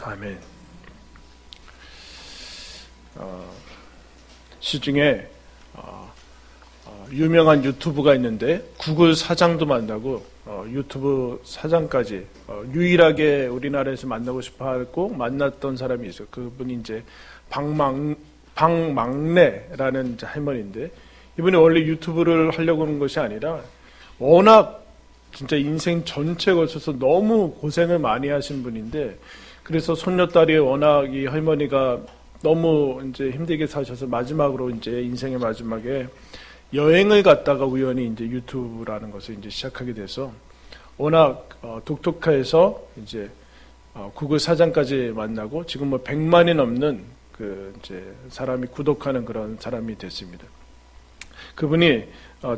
아멘. 시중에 유명한 유튜브가 있는데 구글 사장도 만나고 유튜브 사장까지 유일하게 우리나라에서 만나고 싶어하고 만났던 사람이 있어요. 그분이 이제 박막래라는 이제 할머니인데, 이분이 원래 유튜브를 하려고 하는 것이 아니라 워낙 진짜 인생 전체에 걸쳐서 너무 고생을 많이 하신 분인데, 그래서 손녀딸이 워낙 이 할머니가 너무 이제 힘들게 사셔서 마지막으로 이제 인생의 마지막에 여행을 갔다가 우연히 이제 유튜브라는 것을 이제 시작하게 돼서 워낙 독특해서 이제 구글 사장까지 만나고 지금 뭐 100만이 넘는 그 이제 사람이 구독하는 그런 사람이 됐습니다. 그분이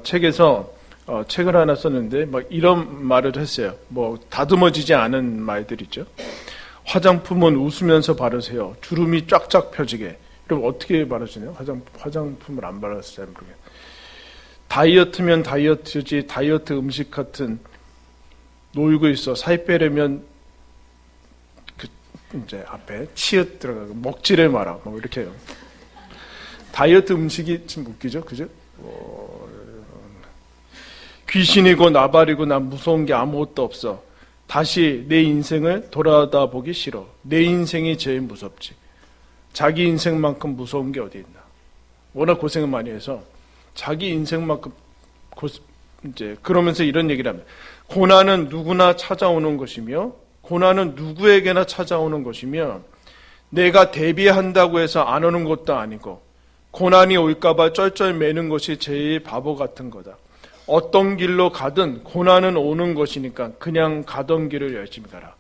책에서 책을 하나 썼는데 막 이런 말을 했어요. 뭐 다듬어지지 않은 말들 있죠. 화장품은 웃으면서 바르세요. 주름이 쫙쫙 펴지게. 그럼 어떻게 바르시나요? 화장품을 안 발라서 잘 모르겠어요. 다이어트면 다이어트지, 다이어트 음식 같은 놀고 있어. 살 빼려면 그 이제 앞에 치읓 들어가고 먹지를 마라. 뭐 이렇게 해요. 다이어트 음식이 좀 웃기죠, 그죠? 귀신이고 나발이고 난 무서운 게 아무것도 없어. 다시 내 인생을 돌아다 보기 싫어. 내 인생이 제일 무섭지. 자기 인생만큼 무서운 게 어디 있나. 워낙 고생을 많이 해서 자기 인생만큼 이제 그러면서 이런 얘기를 합니다. 고난은 누구나 찾아오는 것이며 고난은 누구에게나 찾아오는 것이며 내가 대비한다고 해서 안 오는 것도 아니고 고난이 올까봐 쩔쩔매는 것이 제일 바보 같은 거다. 어떤 길로 가든 고난은 오는 것이니까 그냥 가던 길을 열심히 가라.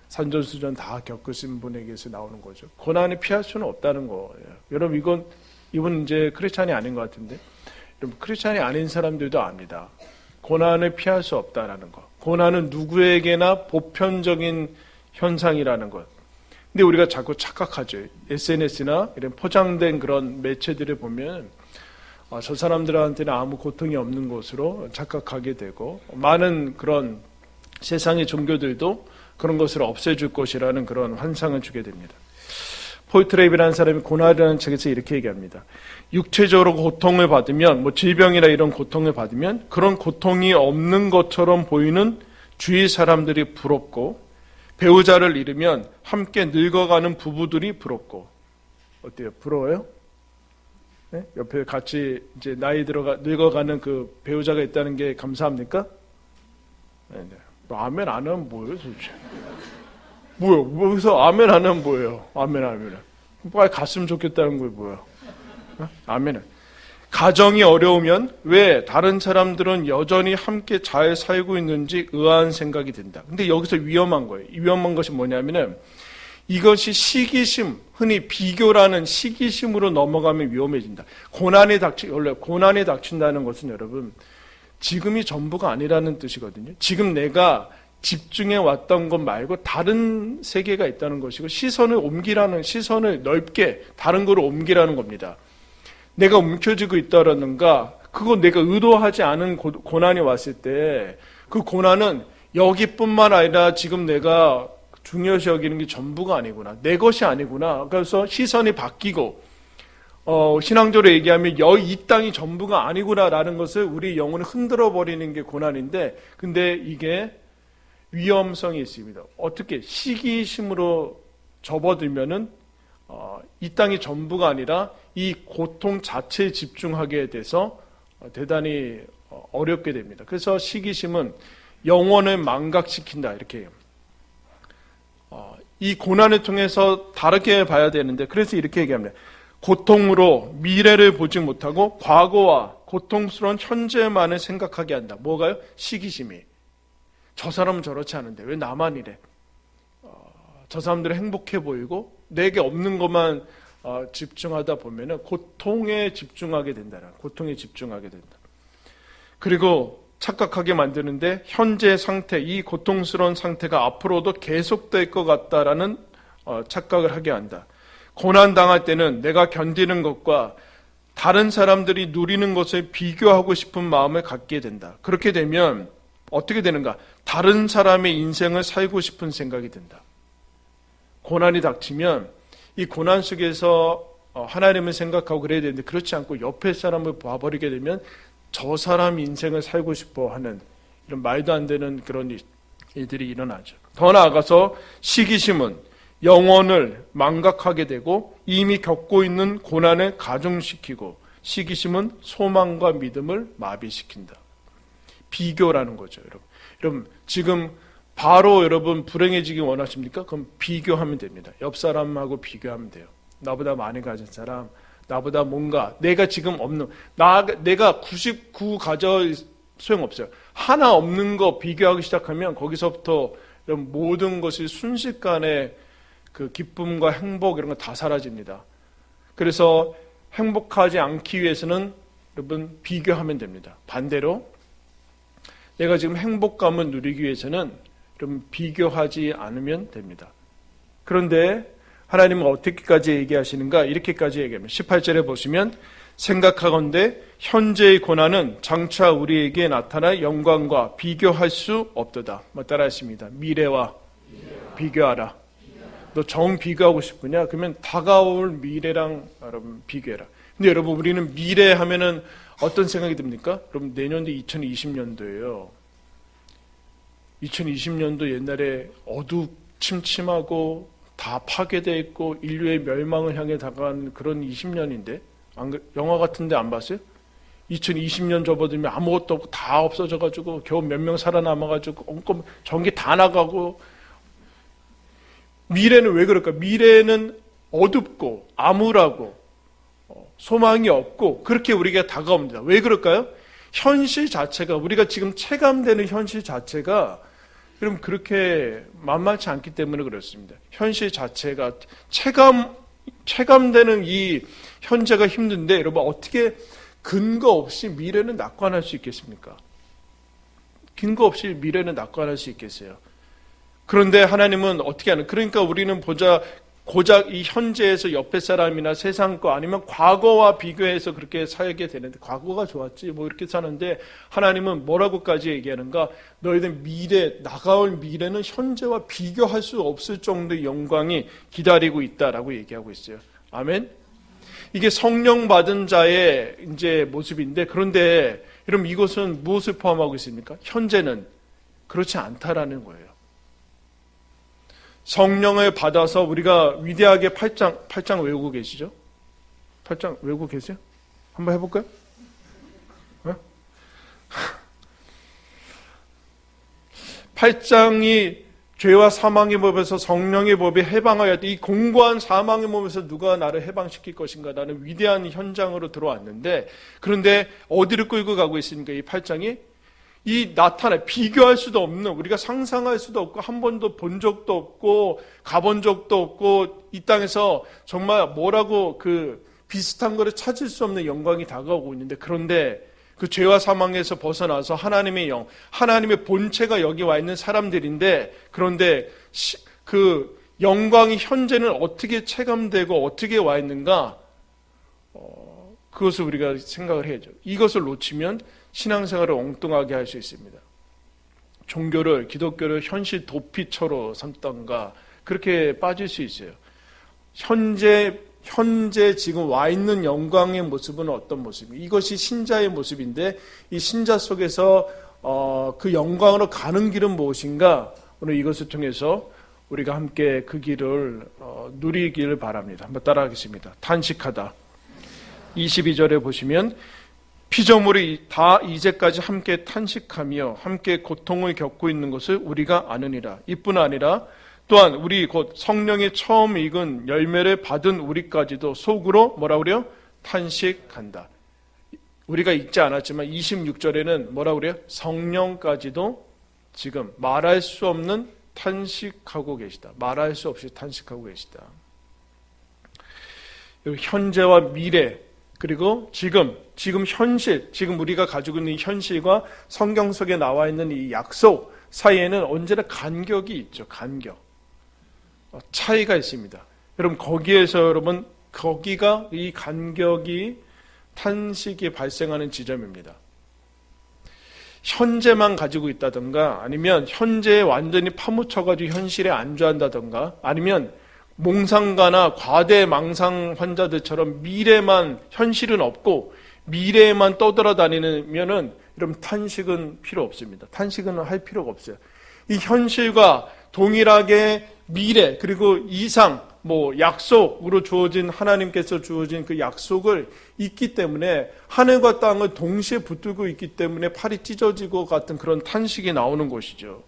산전수전 다 겪으신 분에게서 나오는 거죠. 고난을 피할 수는 없다는 거예요. 여러분 이분 이제 크리스찬이 아닌 것 같은데, 여러분 크리스찬이 아닌 사람들도 압니다. 고난을 피할 수 없다라는 거. 고난은 누구에게나 보편적인 현상이라는 것. 근데 우리가 자꾸 착각하죠. SNS나 이런 포장된 그런 매체들을 보면 저 사람들한테는 아무 고통이 없는 것으로 착각하게 되고, 많은 그런 세상의 종교들도 그런 것을 없애줄 것이라는 그런 환상을 주게 됩니다. 폴 트레이비라는 사람이 고난이라는 책에서 이렇게 얘기합니다. 육체적으로 고통을 받으면, 질병이나 이런 고통을 받으면 그런 고통이 없는 것처럼 보이는 주위 사람들이 부럽고, 배우자를 잃으면 함께 늙어가는 부부들이 부럽고. 어때요? 부러워요? 네? 옆에 같이 이제 늙어가는 그 배우자가 있다는 게 감사합니까? 네. 아멘 안 하면 뭐예요, 도대체? 뭐요? 여기서 아멘 안 하면 뭐예요? 아멘. 빨리 갔으면 좋겠다는 거예요, 뭐야? 아멘은. 가정이 어려우면 왜 다른 사람들은 여전히 함께 잘 살고 있는지 의아한 생각이 든다. 근데 여기서 위험한 거예요. 위험한 것이 뭐냐면은 이것이 시기심, 흔히 비교라는 시기심으로 넘어가면 위험해진다. 원래 고난이 닥친다는 것은 여러분, 지금이 전부가 아니라는 뜻이거든요. 지금 내가 집중해 왔던 것 말고 다른 세계가 있다는 것이고, 시선을 넓게 다른 거로 옮기라는 겁니다. 내가 움켜쥐고 있다라는가, 그거 내가 의도하지 않은 고난이 왔을 때, 그 고난은 여기뿐만 아니라 지금 내가 중요시 여기는 게 전부가 아니구나. 내 것이 아니구나. 그래서 시선이 바뀌고, 신앙적으로 얘기하면 이 땅이 전부가 아니구나라는 것을 우리 영혼을 흔들어 버리는 게 고난인데, 근데 이게 위험성이 있습니다. 어떻게 시기심으로 접어들면은 이 땅이 전부가 아니라 이 고통 자체에 집중하게 돼서 대단히 어렵게 됩니다. 그래서 시기심은 영혼을 망각시킨다, 이렇게 해요. 이 고난을 통해서 다르게 봐야 되는데, 그래서 이렇게 얘기합니다. 고통으로 미래를 보지 못하고 과거와 고통스러운 현재만을 생각하게 한다. 뭐가요? 시기심이. 저 사람은 저렇지 않은데 왜 나만 이래? 저 사람들은 행복해 보이고 내게 없는 것만 집중하다 보면은 고통에 집중하게 된다. 그리고 착각하게 만드는데, 현재 상태, 이 고통스러운 상태가 앞으로도 계속될 것 같다라는 착각을 하게 한다. 고난 당할 때는 내가 견디는 것과 다른 사람들이 누리는 것을 비교하고 싶은 마음을 갖게 된다. 그렇게 되면 어떻게 되는가? 다른 사람의 인생을 살고 싶은 생각이 든다. 고난이 닥치면 이 고난 속에서 하나님을 생각하고 그래야 되는데 그렇지 않고 옆에 사람을 봐버리게 되면 저 사람 인생을 살고 싶어 하는 이런 말도 안 되는 그런 일들이 일어나죠. 더 나아가서 시기심은 영혼을 망각하게 되고 이미 겪고 있는 고난을 가중시키고 시기심은 소망과 믿음을 마비시킨다. 비교라는 거죠, 여러분. 여러분, 지금 바로 여러분 불행해지기 원하십니까? 그럼 비교하면 됩니다. 옆 사람하고 비교하면 돼요. 나보다 많이 가진 사람, 나보다 뭔가 내가 지금 없는, 내가 99 가져 소용없어요. 하나 없는 거 비교하기 시작하면 거기서부터 여러분 모든 것이 순식간에 그 기쁨과 행복 이런 거 다 사라집니다. 그래서 행복하지 않기 위해서는 여러분 비교하면 됩니다. 반대로 내가 지금 행복감을 누리기 위해서는 여러분 비교하지 않으면 됩니다. 그런데 하나님은 어떻게까지 얘기하시는가? 이렇게까지 얘기합니다. 18절에 보시면 생각하건대 현재의 고난은 장차 우리에게 나타날 영광과 비교할 수 없도다. 따라 하십니다. 미래와 비교하라. 너 정 비교하고 싶으냐? 그러면 다가올 미래랑 여러분 비교해라. 근데 여러분 우리는 미래 하면은 어떤 생각이 듭니까? 여러분 내년도 2020년도예요. 2020년도 옛날에 어두침침하고 다 파괴되어 있고 인류의 멸망을 향해 다가간 그런 20년인데 영화 같은데 안 봤어요? 2020년 접어들면 아무것도 없고 다 없어져가지고 겨우 몇 명 살아남아가지고 온갖 전기 다 나가고. 미래는 왜 그럴까? 미래는 어둡고 암울하고 소망이 없고 그렇게 우리가 다가옵니다. 왜 그럴까요? 현실 자체가 우리가 지금 체감되는 현실 자체가 그럼 그렇게 만만치 않기 때문에 그렇습니다. 현실 자체가 체감되는 이 현재가 힘든데 여러분 어떻게 근거 없이 미래는 낙관할 수 있겠습니까? 근거 없이 미래는 낙관할 수 있겠어요? 그런데 하나님은 어떻게 하는? 그러니까 우리는 고작 이 현재에서 옆에 사람이나 세상 거 아니면 과거와 비교해서 그렇게 살게 되는데 과거가 좋았지 뭐 이렇게 사는데 하나님은 뭐라고까지 얘기하는가? 너희들 나가올 미래는 현재와 비교할 수 없을 정도의 영광이 기다리고 있다라고 얘기하고 있어요. 아멘. 이게 성령 받은 자의 이제 모습인데 그런데 여러분 이것은 무엇을 포함하고 있습니까? 현재는 그렇지 않다라는 거예요. 성령을 받아서 우리가 위대하게 8장 외우고 계시죠? 8장 외우고 계세요? 한번 해볼까요? 네? 8장이 죄와 사망의 법에서 성령의 법에 해방하였다. 이 공고한 사망의 몸에서 누가 나를 해방시킬 것인가? 라는 위대한 현장으로 들어왔는데 그런데 어디를 끌고 가고 있습니까? 이 8장이 비교할 수도 없는, 우리가 상상할 수도 없고 한 번도 본 적도 없고 가본 적도 없고 이 땅에서 정말 뭐라고 비슷한 거를 찾을 수 없는 영광이 다가오고 있는데 그런데 그 죄와 사망에서 벗어나서 하나님의 영, 하나님의 본체가 여기 와 있는 사람들인데 그런데 그 영광이 현재는 어떻게 체감되고 어떻게 와 있는가? 그것을 우리가 생각을 해야죠. 이것을 놓치면 신앙생활을 엉뚱하게 할 수 있습니다. 기독교를 현실 도피처로 삼던가 그렇게 빠질 수 있어요. 현재 지금 와 있는 영광의 모습은 어떤 모습이에요? 이것이 신자의 모습인데 이 신자 속에서 그 영광으로 가는 길은 무엇인가? 오늘 이것을 통해서 우리가 함께 그 길을 누리기를 바랍니다. 한번 따라하겠습니다. 탄식하다. 22절에 보시면 피조물이 다 이제까지 함께 탄식하며 함께 고통을 겪고 있는 것을 우리가 아느니라. 이뿐 아니라 또한 우리 곧 성령의 처음 익은 열매를 받은 우리까지도 속으로 뭐라 그래요? 탄식한다. 우리가 읽지 않았지만 26절에는 뭐라 그래요? 성령까지도 지금 말할 수 없는 탄식하고 계시다. 말할 수 없이 탄식하고 계시다. 현재와 미래 그리고 지금 현실, 지금 우리가 가지고 있는 현실과 성경 속에 나와 있는 이 약속 사이에는 언제나 간격이 있죠. 차이가 있습니다. 여러분 거기가 이 간격이 탄식이 발생하는 지점입니다. 현재만 가지고 있다던가, 아니면 현재에 완전히 파묻혀가지고 현실에 안주한다던가, 아니면 몽상가나 과대망상 환자들처럼 미래만, 현실은 없고 미래에만 떠돌아다니면은 여러분 탄식은 필요 없습니다. 탄식은 할 필요가 없어요. 이 현실과 동일하게 미래 그리고 이상 약속으로 주어진, 하나님께서 주어진 그 약속을 있기 때문에, 하늘과 땅을 동시에 붙들고 있기 때문에 팔이 찢어지고 같은 그런 탄식이 나오는 것이죠.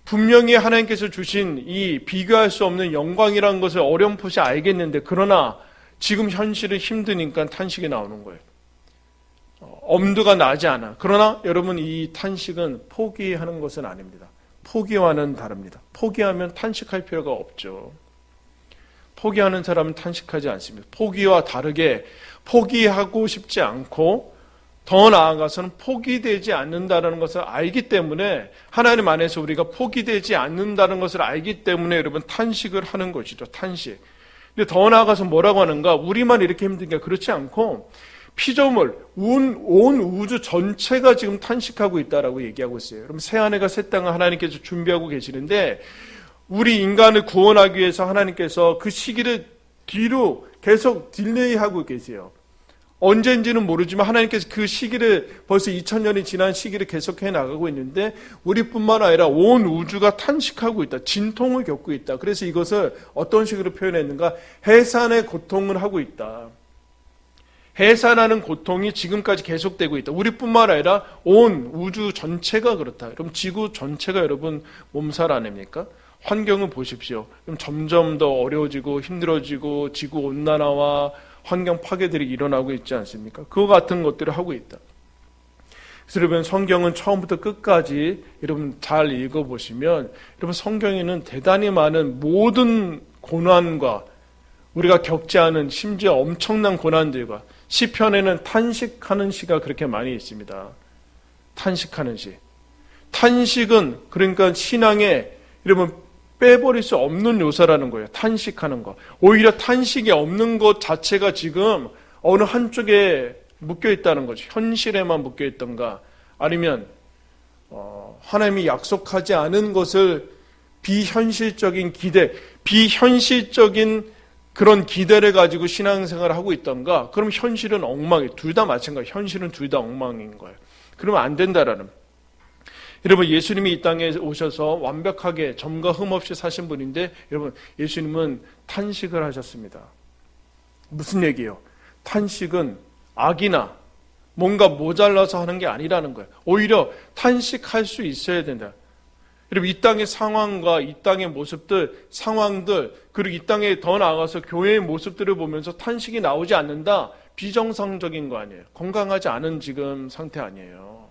분명히 하나님께서 주신 이 비교할 수 없는 영광이라는 것을 어렴풋이 알겠는데, 그러나 지금 현실은 힘드니까 탄식이 나오는 거예요. 엄두가 나지 않아. 그러나 여러분, 이 탄식은 포기하는 것은 아닙니다. 포기와는 다릅니다. 포기하면 탄식할 필요가 없죠. 포기하는 사람은 탄식하지 않습니다. 포기와 다르게 포기하고 싶지 않고 더 나아가서는 포기되지 않는다는 것을 알기 때문에, 하나님 안에서 우리가 포기되지 않는다는 것을 알기 때문에 여러분 탄식을 하는 것이죠. 탄식. 근데 더 나아가서 뭐라고 하는가? 우리만 이렇게 힘든 게 그렇지 않고 피조물, 온 우주 전체가 지금 탄식하고 있다라고 얘기하고 있어요. 그럼 새하늘과 새 땅을 하나님께서 준비하고 계시는데, 우리 인간을 구원하기 위해서 하나님께서 그 시기를 뒤로 계속 딜레이하고 계세요. 언제인지는 모르지만 하나님께서 그 시기를, 벌써 2000년이 지난 시기를 계속해 나가고 있는데, 우리뿐만 아니라 온 우주가 탄식하고 있다. 진통을 겪고 있다. 그래서 이것을 어떤 식으로 표현했는가? 해산의 고통을 하고 있다. 해산하는 고통이 지금까지 계속되고 있다. 우리뿐만 아니라 온 우주 전체가 그렇다. 그럼 지구 전체가 여러분 몸살 아닙니까? 환경을 보십시오. 그럼 점점 더 어려워지고 힘들어지고 지구 온난화와 환경 파괴들이 일어나고 있지 않습니까? 그와 같은 것들을 하고 있다. 그래서 여러분, 성경은 처음부터 끝까지 여러분 잘 읽어보시면, 여러분 성경에는 대단히 많은 모든 고난과 우리가 겪지 않은 심지어 엄청난 고난들과, 시편에는 탄식하는 시가 그렇게 많이 있습니다. 탄식하는 시. 탄식은 그러니까 신앙에 여러분 빼버릴 수 없는 요소라는 거예요. 탄식하는 거. 오히려 탄식이 없는 것 자체가 지금 어느 한쪽에 묶여 있다는 거죠. 현실에만 묶여 있던가, 아니면 하나님이 약속하지 않은 것을 비현실적인 기대, 비현실적인 그런 기대를 가지고 신앙생활을 하고 있던가, 그럼 현실은 엉망이에요. 둘 다 마찬가지예요. 현실은 둘 다 엉망인 거예요. 그러면 안 된다라는. 여러분, 예수님이 이 땅에 오셔서 완벽하게 점과 흠 없이 사신 분인데, 여러분 예수님은 탄식을 하셨습니다. 무슨 얘기예요? 탄식은 악이나 뭔가 모자라서 하는 게 아니라는 거예요. 오히려 탄식할 수 있어야 된다. 여러분, 이 땅의 상황과 이 땅의 모습들, 상황들, 그리고 이 땅에 더 나아가서 교회의 모습들을 보면서 탄식이 나오지 않는다? 비정상적인 거 아니에요. 건강하지 않은 지금 상태 아니에요.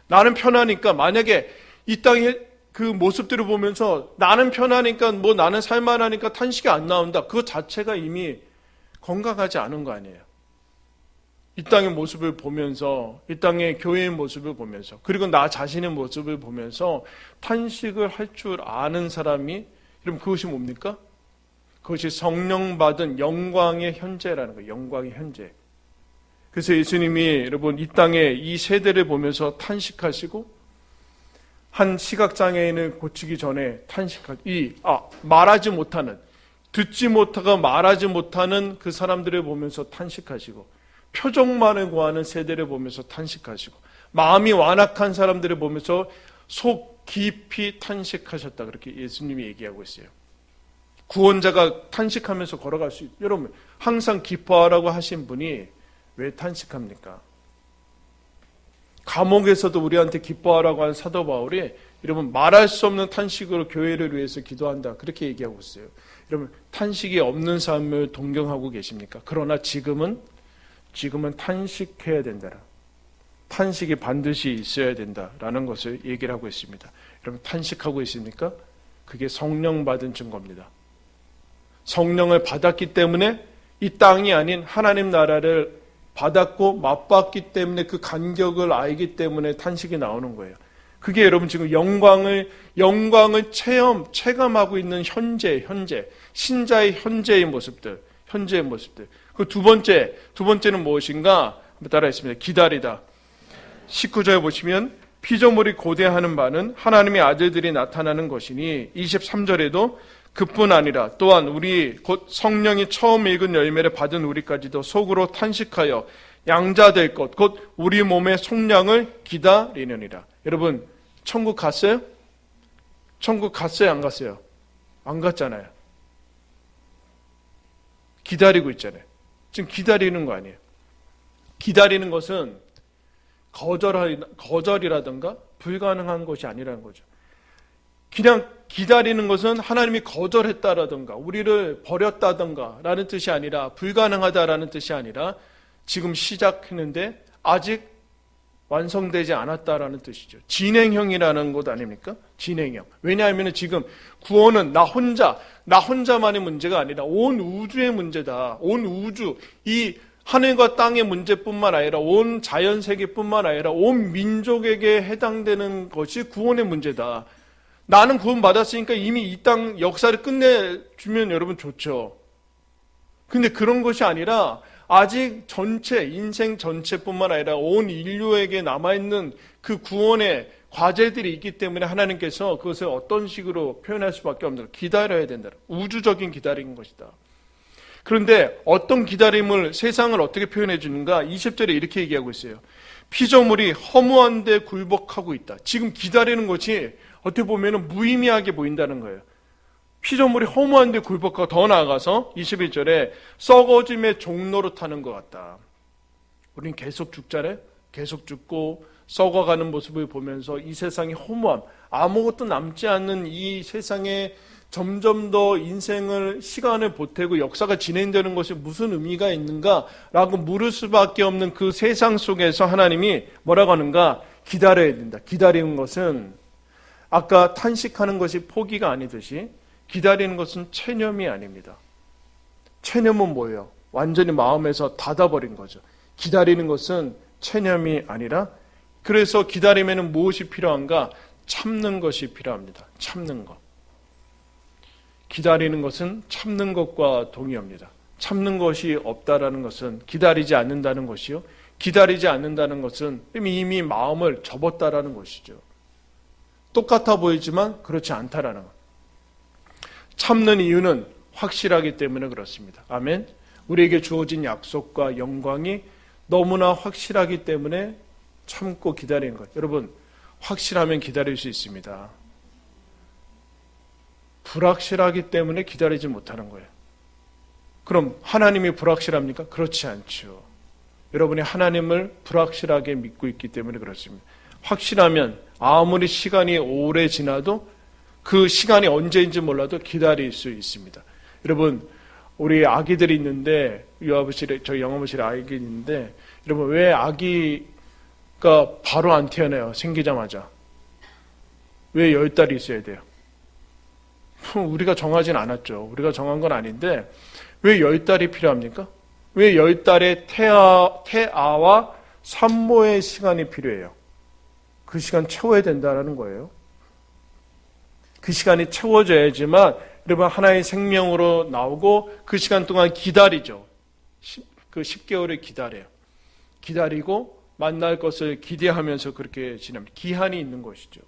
나는 편하니까, 만약에 이 땅의 그 모습들을 보면서 나는 편하니까, 나는 살만하니까 탄식이 안 나온다. 그것 자체가 이미 건강하지 않은 거 아니에요. 이 땅의 모습을 보면서, 이 땅의 교회의 모습을 보면서, 그리고 나 자신의 모습을 보면서 탄식을 할 줄 아는 사람이, 여러분 그것이 뭡니까? 그것이 성령 받은 영광의 현재라는 거예요. 영광의 현재. 그래서 예수님이 여러분 이 땅에 이 세대를 보면서 탄식하시고, 한 시각장애인을 고치기 전에 말하지 못하는, 듣지 못하고 말하지 못하는 그 사람들을 보면서 탄식하시고, 표정만을 구하는 세대를 보면서 탄식하시고, 마음이 완악한 사람들을 보면서 속 깊이 탄식하셨다. 그렇게 예수님이 얘기하고 있어요. 구원자가 탄식하면서 걸어갈 수 있어요. 여러분, 항상 기뻐하라고 하신 분이 왜 탄식합니까? 감옥에서도 우리한테 기뻐하라고 한 사도 바울이, 여러분 말할 수 없는 탄식으로 교회를 위해서 기도한다. 그렇게 얘기하고 있어요. 여러분, 탄식이 없는 삶을 동경하고 계십니까? 그러나 지금은 탄식해야 된다라. 탄식이 반드시 있어야 된다라는 것을 얘기를 하고 있습니다. 여러분, 탄식하고 있습니까? 그게 성령 받은 증거입니다. 성령을 받았기 때문에 이 땅이 아닌 하나님 나라를 받았고 맛봤기 때문에 그 간격을 알기 때문에 탄식이 나오는 거예요. 그게 여러분 지금 영광을 체감하고 있는 현재 신자의 현재의 모습들. 그 두 번째는 무엇인가? 한번 따라했습니다. 기다리다. 19절에 보시면 피조물이 고대하는 바는 하나님의 아들들이 나타나는 것이니 23절에도 그뿐 아니라 또한 우리 곧 성령이 처음 익은 열매를 받은 우리까지도 속으로 탄식하여 양자될 것 곧 우리 몸의 속량을 기다리느니라. 여러분 천국 갔어요? 천국 갔어요? 안 갔어요? 안 갔잖아요. 기다리고 있잖아요. 지금 기다리는 거 아니에요. 기다리는 것은 거절이라든가 불가능한 것이 아니라는 거죠. 그냥 기다리는 것은 하나님이 거절했다라든가 우리를 버렸다든가 라는 뜻이 아니라 불가능하다라는 뜻이 아니라 지금 시작했는데 아직 완성되지 않았다라는 뜻이죠. 진행형이라는 것 아닙니까? 진행형. 왜냐하면 지금 구원은 나 혼자만의 문제가 아니라 온 우주의 문제다. 온 우주, 이 하늘과 땅의 문제뿐만 아니라 온 자연세계뿐만 아니라 온 민족에게 해당되는 것이 구원의 문제다. 나는 구원 받았으니까 이미 이 땅 역사를 끝내주면 여러분 좋죠. 근데 그런 것이 아니라 아직 전체, 인생 전체뿐만 아니라 온 인류에게 남아있는 그 구원의 과제들이 있기 때문에 하나님께서 그것을 어떤 식으로 표현할 수밖에 없는, 기다려야 된다. 우주적인 기다리는 것이다. 그런데 어떤 기다림을, 세상을 어떻게 표현해 주는가? 20절에 이렇게 얘기하고 있어요. 피조물이 허무한 데 굴복하고 있다. 지금 기다리는 것이 어떻게 보면 무의미하게 보인다는 거예요. 피조물이 허무한 데 굴복하고 더 나아가서 21절에 썩어짐의 종로로 타는 것 같다. 우린 계속 죽잖아요. 계속 죽고 썩어가는 모습을 보면서 이 세상의 허무함, 아무것도 남지 않는 이 세상에 점점 더 인생을, 시간을 보태고 역사가 진행되는 것이 무슨 의미가 있는가라고 물을 수밖에 없는 그 세상 속에서 하나님이 뭐라고 하는가? 기다려야 된다. 기다리는 것은 아까 탄식하는 것이 포기가 아니듯이 기다리는 것은 체념이 아닙니다. 체념은 뭐예요? 완전히 마음에서 닫아버린 거죠. 기다리는 것은 체념이 아니라, 그래서 기다리면 무엇이 필요한가? 참는 것이 필요합니다. 참는 것. 기다리는 것은 참는 것과 동의합니다. 참는 것이 없다라는 것은 기다리지 않는다는 것이요. 기다리지 않는다는 것은 이미 마음을 접었다라는 것이죠. 똑같아 보이지만 그렇지 않다라는 것. 참는 이유는 확실하기 때문에 그렇습니다. 아멘. 우리에게 주어진 약속과 영광이 너무나 확실하기 때문에 참고 기다리는 것. 여러분, 확실하면 기다릴 수 있습니다. 불확실하기 때문에 기다리지 못하는 거예요. 그럼 하나님이 불확실합니까? 그렇지 않죠. 여러분이 하나님을 불확실하게 믿고 있기 때문에 그렇습니다. 확실하면 아무리 시간이 오래 지나도 그 시간이 언제인지 몰라도 기다릴 수 있습니다. 여러분, 우리 아기들이 있는데, 유아부실에, 저희 영아부실에 아기가 있는데, 여러분, 왜 아기가 바로 안 태어나요? 생기자마자. 왜 10달이 있어야 돼요? 우리가 정하진 않았죠. 우리가 정한 건 아닌데, 왜 10달이 필요합니까? 왜 10달의 태아와 산모의 시간이 필요해요? 그 시간 채워야 된다는 거예요. 그 시간이 채워져야지만 여러분 하나의 생명으로 나오고 그 시간 동안 기다리죠. 그 10개월을 기다려요. 기다리고 만날 것을 기대하면서 그렇게 지납니다. 기한이 있는 것이죠.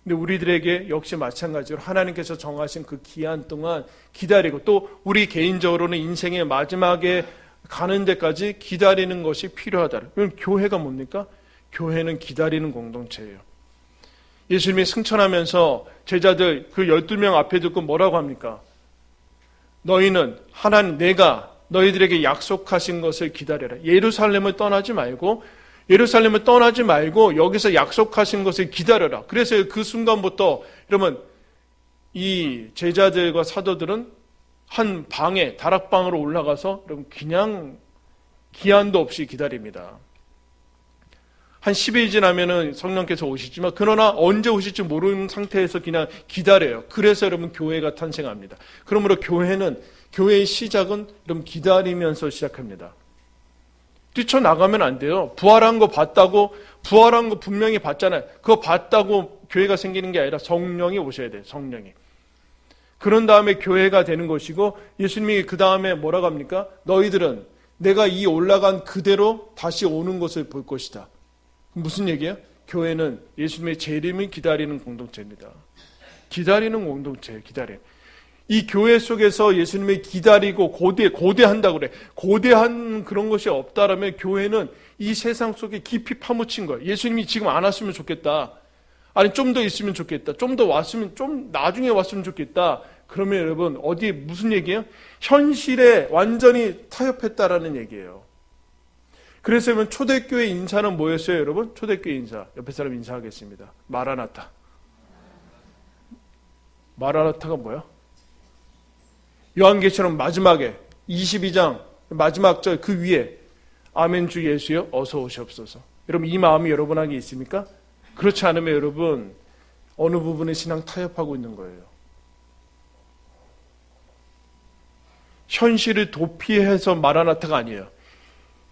근데 우리들에게 역시 마찬가지로 하나님께서 정하신 그 기한 동안 기다리고 또 우리 개인적으로는 인생의 마지막에 가는 데까지 기다리는 것이 필요하다. 그럼 교회가 뭡니까? 교회는 기다리는 공동체예요. 예수님이 승천하면서 제자들 그 12명 앞에 듣고 뭐라고 합니까? 너희는 하나님, 내가 너희들에게 약속하신 것을 기다려라. 예루살렘을 떠나지 말고 여기서 약속하신 것을 기다려라. 그래서 그 순간부터 여러분 이 제자들과 사도들은 한 방에, 다락방으로 올라가서 여러분 그냥 기한도 없이 기다립니다. 한 10일 지나면은 성령께서 오시지만 그러나 언제 오실지 모르는 상태에서 그냥 기다려요. 그래서 여러분 교회가 탄생합니다. 그러므로 교회의 시작은 여러분 기다리면서 시작합니다. 뛰쳐나가면 안 돼요. 부활한 거 분명히 봤잖아요. 그거 봤다고 교회가 생기는 게 아니라 성령이 오셔야 돼요. 성령이. 그런 다음에 교회가 되는 것이고 예수님이 그 다음에 뭐라고 합니까? 너희들은 내가 이 올라간 그대로 다시 오는 것을 볼 것이다. 무슨 얘기예요? 교회는 예수님의 재림을 기다리는 공동체입니다. 기다리는 공동체예요. 이 교회 속에서 예수님을 기다리고 고대한다고 그래. 고대한 그런 것이 없다라면 교회는 이 세상 속에 깊이 파묻힌 거예요. 예수님이 지금 안 왔으면 좋겠다. 아니 좀 더 있으면 좋겠다. 좀 더 왔으면, 좀 나중에 왔으면 좋겠다. 그러면 여러분 어디에 무슨 얘기예요? 현실에 완전히 타협했다라는 얘기예요. 그래서 여러분 초대교회 인사는 뭐였어요, 여러분? 초대교회 인사. 옆에 사람 인사하겠습니다. 마라나타. 마라나타가 뭐야? 요한계시록 마지막에 22장 마지막 절 그 위에 아멘 주 예수여 어서 오시옵소서. 여러분 이 마음이 여러분에게 있습니까? 그렇지 않으면 여러분 어느 부분에 신앙 타협하고 있는 거예요. 현실을 도피해서 마라나타가 아니에요.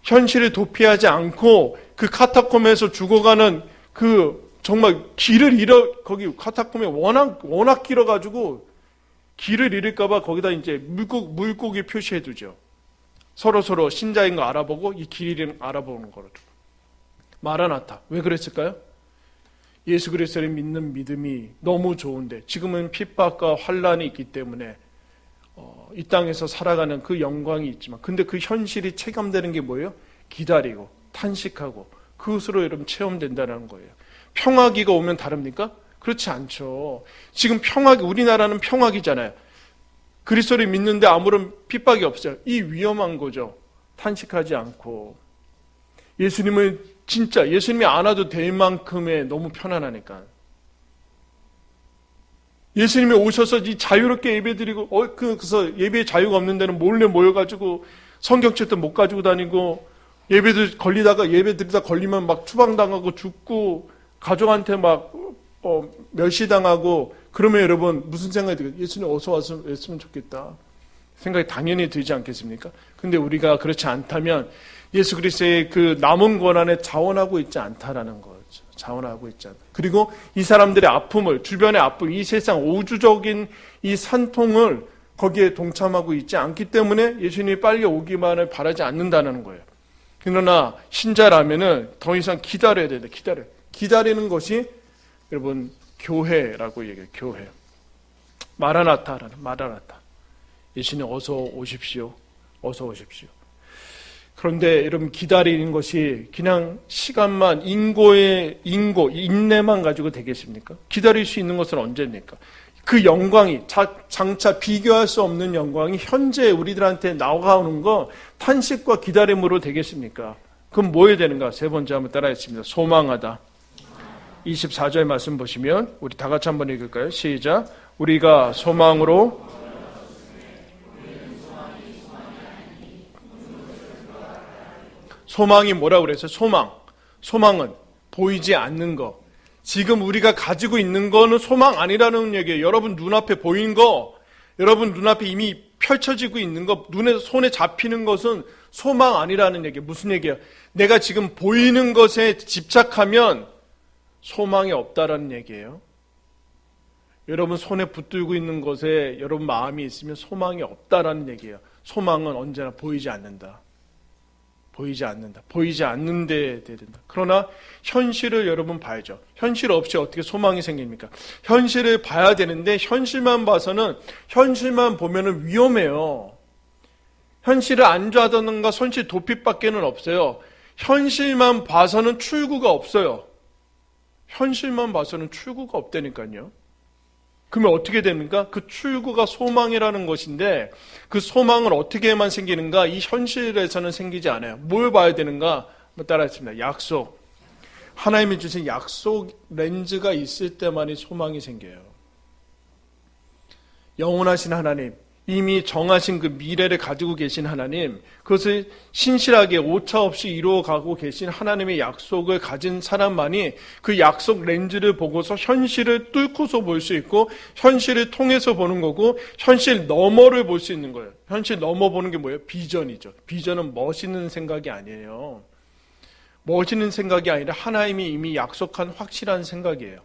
현실을 도피하지 않고 그 카타콤에서 죽어가는 그 정말 길을 거기 카타콤에 워낙 길어가지고 길을 잃을까봐 거기다 이제 물고기 표시해 두죠. 서로 신자인 거 알아보고 이 길을 알아보는 거로. 마라나타. 왜 그랬을까요? 예수 그리스도를 믿는 믿음이 너무 좋은데 지금은 핍박과 환란이 있기 때문에 이 땅에서 살아가는 그 영광이 있지만 근데 그 현실이 체감되는 게 뭐예요? 기다리고 탄식하고 그것으로 여러분 체험된다는 거예요. 평화기가 오면 다릅니까? 그렇지 않죠. 지금 우리나라는 평화기잖아요. 그리스도를 믿는데 아무런 핍박이 없어요. 이 위험한 거죠. 탄식하지 않고 예수님이 안 와도 될 만큼의 너무 편안하니까. 예수님이 오셔서 이 자유롭게 예배드리고 그래서 예배에 자유가 없는 데는 몰래 모여가지고 성경책도 못 가지고 다니고 예배 드리다 걸리면 막 추방당하고 죽고 가족한테 막 멸시당하고 그러면 여러분 무슨 생각이 들어요? 예수님 어서 왔으면 좋겠다. 생각이 당연히 들지 않겠습니까? 근데 우리가 그렇지 않다면 예수 그리스도의 그 남은 권한에 자원하고 있지 않다라는 거죠. 자원하고 있지 않다. 그리고 이 사람들의 아픔을, 주변의 아픔, 이 세상 우주적인 이 산통을 거기에 동참하고 있지 않기 때문에 예수님이 빨리 오기만을 바라지 않는다는 거예요. 그러나 신자라면은 더 이상 기다려야 된다. 기다리는 것이 여러분 교회라고 얘기해요. 교회. 마라나타. 예수님 어서 오십시오. 어서 오십시오. 그런데 여러분 기다리는 것이 그냥 시간만 인내만 가지고 되겠습니까? 기다릴 수 있는 것은 언제입니까? 그 영광이 장차 비교할 수 없는 영광이 현재 우리들한테 나오는 거 탄식과 기다림으로 되겠습니까? 그럼 뭐 해야 되는가? 세 번째 한번 따라했습니다. 소망하다. 24절 말씀 보시면 우리 다 같이 한번 읽을까요? 시작. 우리가 소망으로 소망이 뭐라고 그랬어요? 소망은 보이지 않는 거. 지금 우리가 가지고 있는 거는 소망 아니라는 얘기예요. 여러분 눈앞에 보이는 거, 여러분 눈앞에 이미 펼쳐지고 있는 거, 손에 잡히는 것은 소망 아니라는 얘기예요. 무슨 얘기예요? 내가 지금 보이는 것에 집착하면 소망이 없다라는 얘기예요. 여러분 손에 붙들고 있는 것에 여러분 마음이 있으면 소망이 없다라는 얘기예요. 소망은 언제나 보이지 않는다. 보이지 않는데 돼야 된다. 그러나 현실을 여러분 봐야죠. 현실 없이 어떻게 소망이 생깁니까? 현실을 봐야 되는데 현실만 보면은 위험해요. 현실을 안 좋아하던가 현실 도피밖에는 없어요. 현실만 봐서는 출구가 없어요. 현실만 봐서는 출구가 없다니까요. 그러면 어떻게 됩니까? 그 출구가 소망이라는 것인데 그 소망은 어떻게만 생기는가? 이 현실에서는 생기지 않아요. 뭘 봐야 되는가? 따라했습니다. 약속. 하나님이 주신 약속 렌즈가 있을 때만이 소망이 생겨요. 영원하신 하나님, 이미 정하신 그 미래를 가지고 계신 하나님, 그것을 신실하게 오차 없이 이루어가고 계신 하나님의 약속을 가진 사람만이 그 약속 렌즈를 보고서 현실을 뚫고서 볼 수 있고 현실을 통해서 보는 거고 현실 너머를 볼 수 있는 거예요. 현실 넘어 보는 게 뭐예요? 비전이죠. 비전은 멋있는 생각이 아니에요. 멋있는 생각이 아니라 하나님이 이미 약속한 확실한 생각이에요.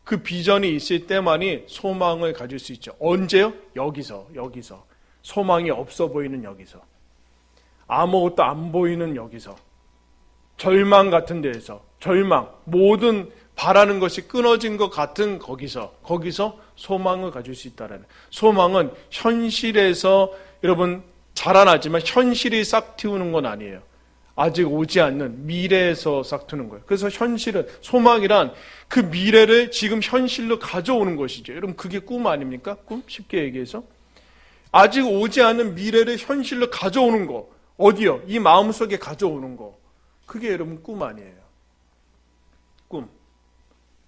그 비전이 있을 때만이 소망을 가질 수 있죠. 언제요? 여기서. 소망이 없어 보이는 여기서. 아무것도 안 보이는 여기서. 절망 같은 데에서. 절망, 모든 바라는 것이 끊어진 것 같은 거기서 소망을 가질 수 있다라는. 소망은 현실에서 여러분 자라나지만 현실이 싹 틔우는 건 아니에요. 아직 오지 않는 미래에서 싹 트는 거예요. 그래서 현실은, 소망이란 그 미래를 지금 현실로 가져오는 것이죠. 여러분 그게 꿈 아닙니까? 꿈? 쉽게 얘기해서. 아직 오지 않은 미래를 현실로 가져오는 거. 어디요? 이 마음속에 가져오는 거. 그게 여러분 꿈 아니에요. 꿈.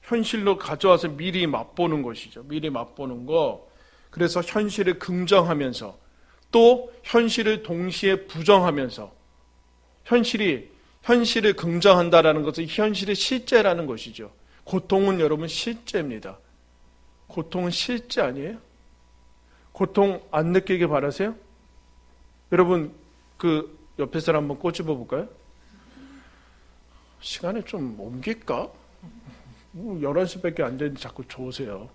현실로 가져와서 미리 맛보는 것이죠. 미리 맛보는 거. 그래서 현실을 긍정하면서 또 현실을 동시에 부정하면서 현실을 긍정한다라는 것은 현실의 실제라는 것이죠. 고통은 여러분 실제입니다. 고통은 실제 아니에요? 고통 안 느끼게 바라세요? 여러분 그 옆에 사람 한번 꼬집어 볼까요? 시간을 좀 옮길까? 11시밖에 안 되는데 자꾸 좋으세요.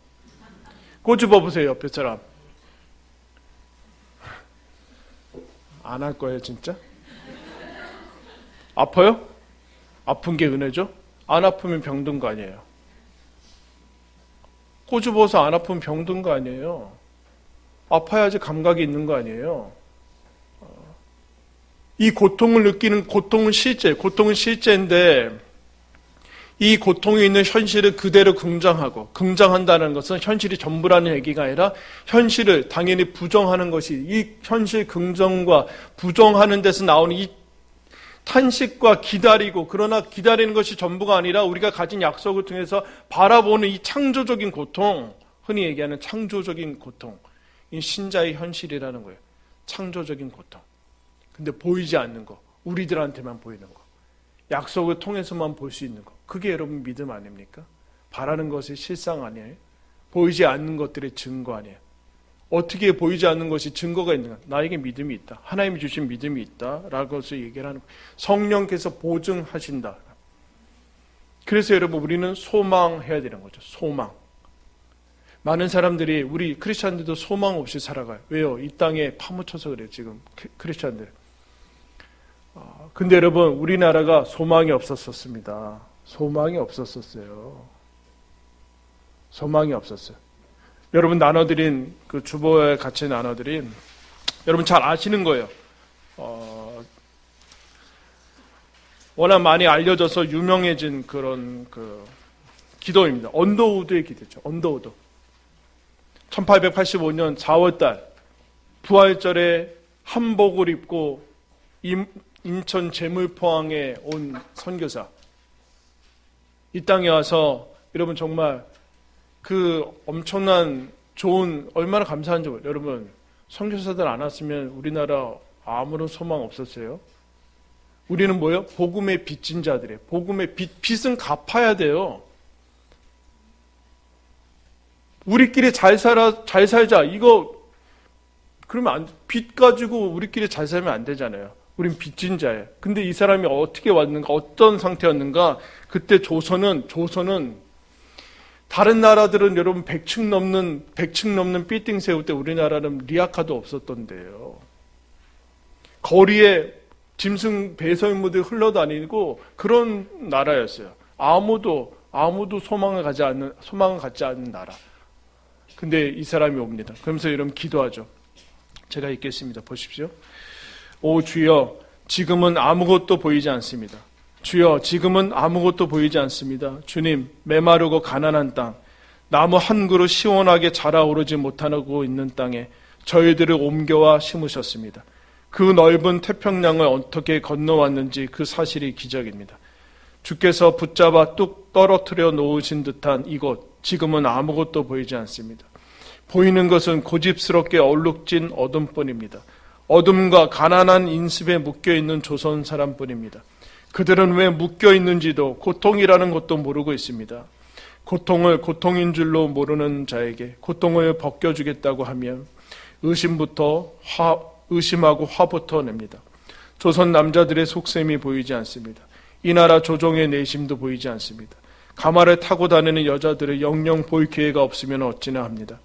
꼬집어 보세요, 옆에 사람. 안 할 거예요, 진짜? 아파요? 아픈 게 은혜죠? 안 아프면 병든 거 아니에요. 꼬집어서 안 아프면 병든 거 아니에요. 아파야지 감각이 있는 거 아니에요. 이 고통을 느끼는 고통은 실제인데 이 고통이 있는 현실을 그대로 긍정한다는 것은 현실이 전부라는 얘기가 아니라 현실을 당연히 부정하는 것이, 이 현실 긍정과 부정하는 데서 나오는 이 탄식과 그러나 기다리는 것이 전부가 아니라 우리가 가진 약속을 통해서 바라보는 이 창조적인 고통, 흔히 얘기하는 창조적인 고통, 이 신자의 현실이라는 거예요. 창조적인 고통. 근데 보이지 않는 거, 우리들한테만 보이는 거, 약속을 통해서만 볼 수 있는 거, 그게 여러분 믿음 아닙니까? 바라는 것이 실상 아니에요? 보이지 않는 것들의 증거 아니에요? 어떻게 보이지 않는 것이 증거가 있는가? 나에게 믿음이 있다. 하나님이 주신 믿음이 있다. 라고 해서 얘기를 하는 거예요. 성령께서 보증하신다. 그래서 여러분 우리는 소망해야 되는 거죠. 소망. 많은 사람들이, 우리 크리스찬들도 소망 없이 살아가요. 왜요? 이 땅에 파묻혀서 그래요. 지금 크리스찬들. 근데 여러분 우리나라가 소망이 없었습니다. 소망이 없었어요. 소망이 없었어요. 여러분 나눠드린 그 주보에 같이 나눠드린, 여러분 잘 아시는 거예요. 워낙 많이 알려져서 유명해진 그런 그 기도입니다. 언더우드의 기도죠. 언더우드. 1885년 4월달 부활절에 한복을 입고 인천 제물포항에 온 선교사. 이 땅에 와서 여러분 정말 그 엄청난 좋은, 얼마나 감사한지 몰라요. 여러분 선교사들 안 왔으면 우리나라 아무런 소망 없었어요. 우리는 뭐예요? 복음의 빚진 자들이에요. 복음의 빚은 갚아야 돼요. 우리끼리 잘 살자. 이거 그러면 빚 가지고 우리끼리 잘 살면 안 되잖아요. 우린 빚진 자예요. 근데 이 사람이 어떻게 왔는가, 어떤 상태였는가? 그때 조선은 다른 나라들은 여러분 100층 넘는 빌딩 세울 때 우리나라는 리아카도 없었던데요. 거리에 짐승 배설물들이 흘러다니고 그런 나라였어요. 아무도 소망을 갖지 않는 나라. 근데 이 사람이 옵니다. 그러면서 여러분 기도하죠. 제가 읽겠습니다. 보십시오. 오 주여, 지금은 아무것도 보이지 않습니다. 주여, 지금은 아무것도 보이지 않습니다. 주님, 메마르고 가난한 땅, 나무 한 그루 시원하게 자라오르지 못하고 있는 땅에 저희들을 옮겨와 심으셨습니다. 그 넓은 태평양을 어떻게 건너왔는지 그 사실이 기적입니다. 주께서 붙잡아 뚝 떨어뜨려 놓으신 듯한 이곳, 지금은 아무것도 보이지 않습니다. 보이는 것은 고집스럽게 얼룩진 어둠뿐입니다. 어둠과 가난한 인습에 묶여있는 조선 사람뿐입니다. 그들은 왜 묶여있는지도 고통이라는 것도 모르고 있습니다. 고통을 고통인 줄로 모르는 자에게 고통을 벗겨주겠다고 하면 의심하고 화부터 냅니다. 조선 남자들의 속셈이 보이지 않습니다. 이 나라 조정의 내심도 보이지 않습니다. 가마를 타고 다니는 여자들을 영영 볼 기회가 없으면 어찌나 합니다.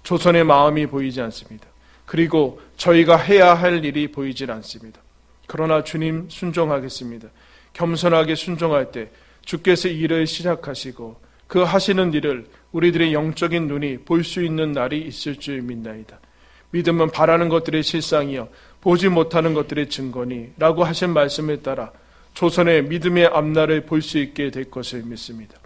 조선의 마음이 보이지 않습니다. 그리고 저희가 해야 할 일이 보이질 않습니다. 그러나 주님 순종하겠습니다. 겸손하게 순종할 때 주께서 일을 시작하시고 그 하시는 일을 우리들의 영적인 눈이 볼 수 있는 날이 있을 줄 믿나이다. 믿음은 바라는 것들의 실상이요 보지 못하는 것들의 증거니 라고 하신 말씀에 따라 조선의 믿음의 앞날을 볼 수 있게 될 것을 믿습니다.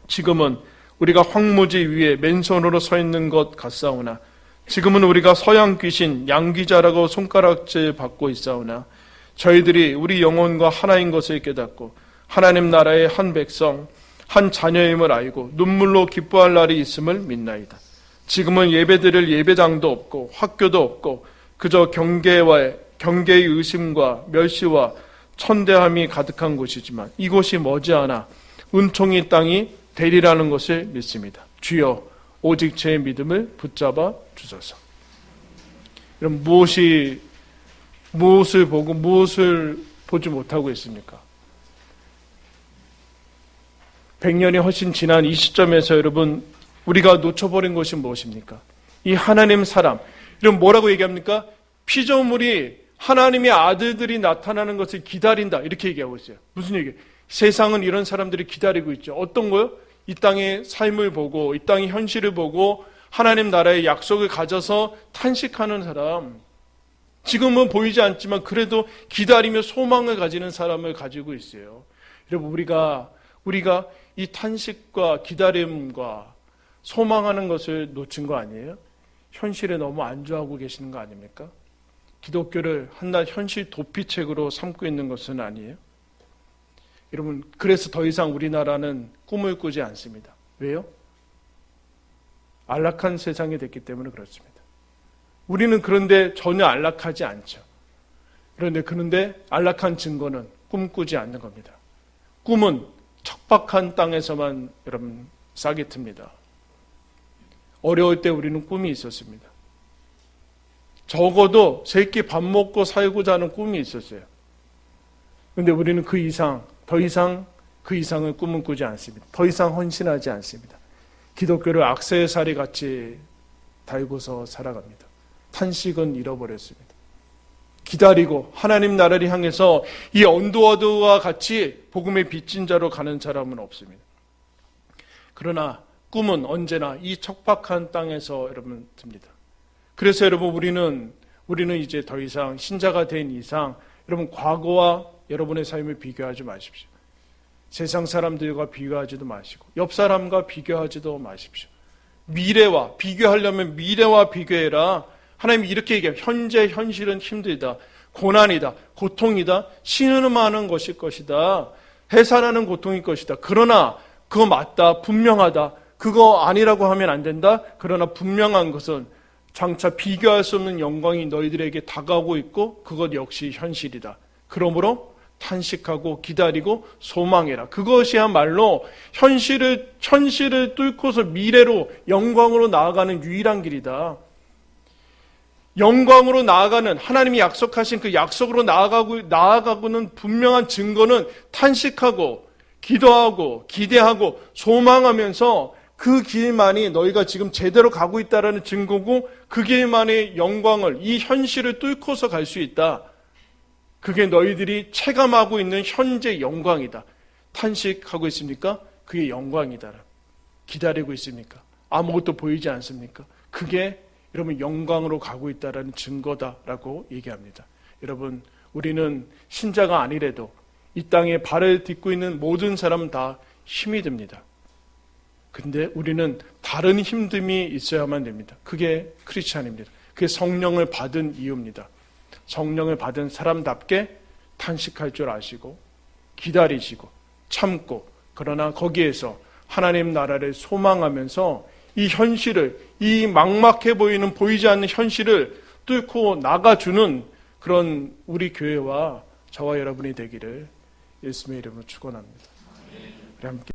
지금은 우리가 황무지 위에 맨손으로 서 있는 것 같사오나 지금은 우리가 서양 귀신 양귀자라고 손가락질 받고 있사오나 저희들이 우리 영혼과 하나인 것을 깨닫고 하나님 나라의 한 백성 한 자녀임을 알고 눈물로 기뻐할 날이 있음을 믿나이다. 지금은 예배드릴 예배당도 없고 학교도 없고 그저 경계의 의심과 멸시와 천대함이 가득한 곳이지만 이곳이 머지않아 은총의 땅이 되리라는 것을 믿습니다. 주여 오직 제 믿음을 붙잡아 주소서. 여러분 무엇을 보고 무엇을 보지 못하고 있습니까? 100년이 훨씬 지난 이 시점에서 여러분 우리가 놓쳐버린 것이 무엇입니까? 이 하나님 사람, 이런 뭐라고 얘기합니까? 피조물이 하나님의 아들들이 나타나는 것을 기다린다 이렇게 얘기하고 있어요. 무슨 얘기예요? 세상은 이런 사람들이 기다리고 있죠. 어떤 거요? 이 땅의 삶을 보고 이 땅의 현실을 보고 하나님 나라의 약속을 가져서 탄식하는 사람, 지금은 보이지 않지만 그래도 기다리며 소망을 가지는 사람을 가지고 있어요. 여러분 우리가 이 탄식과 기다림과 소망하는 것을 놓친 거 아니에요? 현실에 너무 안주하고 계시는 거 아닙니까? 기독교를 한낱 현실 도피책으로 삼고 있는 것은 아니에요? 여러분 그래서 더 이상 우리나라는 꿈을 꾸지 않습니다. 왜요? 안락한 세상이 됐기 때문에 그렇습니다. 우리는 그런데 전혀 안락하지 않죠. 그런데 안락한 증거는 꿈꾸지 않는 겁니다. 꿈은 척박한 땅에서만 여러분 싹이 틉니다. 어려울 때 우리는 꿈이 있었습니다. 적어도 세 끼 밥 먹고 살고자 하는 꿈이 있었어요. 그런데 우리는 더 이상 그 이상의 꿈은 꾸지 않습니다. 더 이상 헌신하지 않습니다. 기독교를 악세사리 같이 달고서 살아갑니다. 탄식은 잃어버렸습니다. 기다리고 하나님 나라를 향해서 이 언두어드와 같이 복음의 빚진 자로 가는 사람은 없습니다. 그러나 꿈은 언제나 이 척박한 땅에서 여러분 듭니다. 그래서 여러분 우리는 이제 더 이상 신자가 된 이상 여러분 과거와 여러분의 삶을 비교하지 마십시오. 세상 사람들과 비교하지도 마시고 옆 사람과 비교하지도 마십시오. 미래와 비교하려면 미래와 비교해라. 하나님이 이렇게 얘기해요. 현재 현실은 힘들다. 고난이다. 고통이다. 신음하는 것일 것이다. 해산하는 고통일 것이다. 그러나 그거 맞다. 분명하다. 그거 아니라고 하면 안 된다. 그러나 분명한 것은 장차 비교할 수 없는 영광이 너희들에게 다가오고 있고 그것 역시 현실이다. 그러므로 탄식하고 기다리고 소망해라. 그것이야말로 현실을 뚫고서 미래로 영광으로 나아가는 유일한 길이다. 영광으로 나아가는 하나님이 약속하신 그 약속으로 나아가고는 분명한 증거는 탄식하고 기도하고 기대하고 소망하면서 그 길만이 너희가 지금 제대로 가고 있다라는 증거고 그 길만의 영광을 이 현실을 뚫고서 갈 수 있다. 그게 너희들이 체감하고 있는 현재 영광이다. 탄식하고 있습니까? 그게 영광이다. 기다리고 있습니까? 아무것도 보이지 않습니까? 그게 여러분 영광으로 가고 있다는 증거다라고 얘기합니다. 여러분 우리는 신자가 아니래도 이 땅에 발을 딛고 있는 모든 사람은 다 힘이 듭니다. 근데 우리는 다른 힘듦이 있어야만 됩니다. 그게 크리스찬입니다. 그게 성령을 받은 이유입니다. 성령을 받은 사람답게 탄식할 줄 아시고 기다리시고 참고 그러나 거기에서 하나님 나라를 소망하면서 이 현실을 이 막막해 보이는 보이지 않는 현실을 뚫고 나가주는 그런 우리 교회와 저와 여러분이 되기를 예수님의 이름으로 축원합니다. 우리 함께